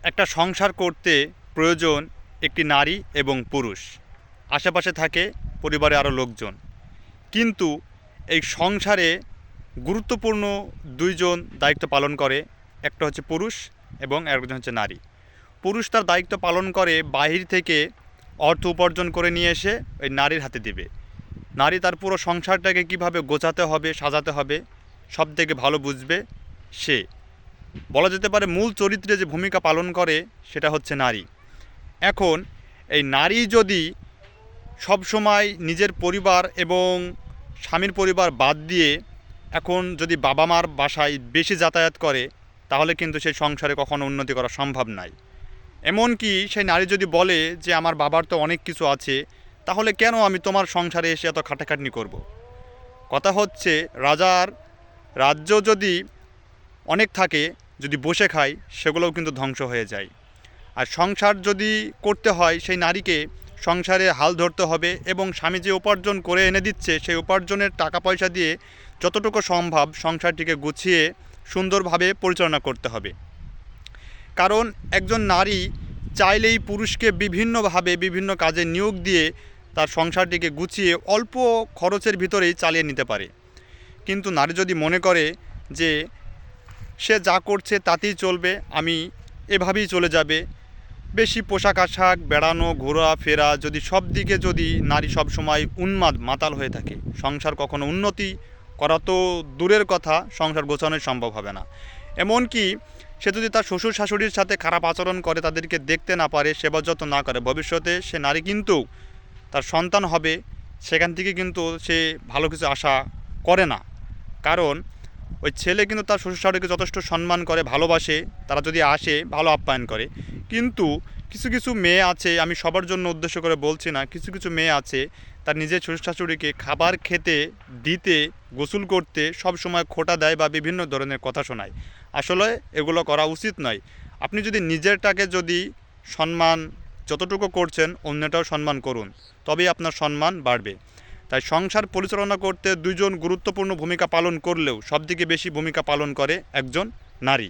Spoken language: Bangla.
একটা সংসার করতে প্রয়োজন একটি নারী এবং পুরুষ। আশেপাশে থাকে পরিবারে আরও লোকজন। কিন্তু এই সংসারে গুরুত্বপূর্ণ দুইজন দায়িত্ব পালন করে। একটা হচ্ছে পুরুষ এবং একজন হচ্ছে নারী। পুরুষ তার দায়িত্ব পালন করে বাহির থেকে অর্থ উপার্জন করে নিয়ে এসে ওই নারীর হাতে দেবে। নারী তার পুরো সংসারটাকে কীভাবে গোছাতে হবে, সাজাতে হবে, সব থেকে ভালো বুঝবে সে। বলা যেতে পারে মূল চরিত্রে যে ভূমিকা পালন করে সেটা হচ্ছে নারী। এখন এই নারী যদি সব সময় নিজের পরিবার এবং স্বামীর পরিবার বাদ দিয়ে এখন যদি বাবা মার বাসায় বেশি যাতায়াত করে, তাহলে কিন্তু সেই সংসারে কখনো উন্নতি করা সম্ভব নয়। এমনকি সেই নারী যদি বলে যে আমার বাবার তো অনেক কিছু আছে, তাহলে কেন আমি তোমার সংসারে এসে এত খাটাখাটনি করব। কথা হচ্ছে রাজার রাজ্য যদি অনেক থাকে, যদি বসে খায়, সেগুলোও কিন্তু ধ্বংস হয়ে যায়। আর সংসার যদি করতে হয়, সেই নারীকে সংসারে হাল ধরতে হবে এবং স্বামী যে উপার্জন করে এনে দিচ্ছে সেই উপার্জনের টাকা পয়সা দিয়ে যতটুকু সম্ভব সংসারটিকে গুছিয়ে সুন্দরভাবে পরিচালনা করতে হবে। কারণ একজন নারী চাইলেই পুরুষকে বিভিন্নভাবে বিভিন্ন কাজে নিয়োগ দিয়ে তার সংসারটিকে গুছিয়ে অল্প খরচের ভিতরেই চালিয়ে নিতে পারে। কিন্তু নারী যদি মনে করে যে সে যা করছে তাতেই চলবে, আমি এভাবেই চলে যাবে, বেশি পোশাক আশাক, বেড়ানো ঘোরা ফেরা, যদি সব দিকে যদি নারী সবসময় উন্মাদ মাতাল হয়ে থাকে, সংসার কখনো উন্নতি করা তো দূরের কথা, সংসার গোছানোই সম্ভব হবে না। এমনকি সে যদি তার শ্বশুর শাশুড়ির সাথে খারাপ আচরণ করে, তাদেরকে দেখতে না পারে, সেবা যত্ন না করে, ভবিষ্যতে সে নারী কিন্তু তার সন্তান হবে, সেখান থেকে কিন্তু সে ভালো কিছু আশা করে না। কারণ ওই ছেলে কিন্তু তার শ্বশুর শাশুড়িকে যথেষ্ট সম্মান করে, ভালোবাসে, তারা যদি আসে ভালো আপ্যায়ন করে। কিন্তু কিছু কিছু মেয়ে আছে, আমি সবার জন্য উদ্দেশ্য করে বলছি না, কিছু কিছু মেয়ে আছে তার নিজের শ্বশুর শাশুড়িকে খাবার খেতে দিতে, গোসল করতে সব সময় খোঁটা দেয় বা বিভিন্ন ধরনের কথা শোনায়। আসলে এগুলো করা উচিত নয়। আপনি যদি নিজেরটাকে যদি সম্মান যতটুকু করছেন, অন্যটাও সম্মান করুন, তবেই আপনার সম্মান বাড়বে। তাই সংসার পরিচালনা করতে দুইজন গুরুত্বপূর্ণ ভূমিকা পালন করলেও সবথেকে বেশি ভূমিকা পালন করে একজন নারী।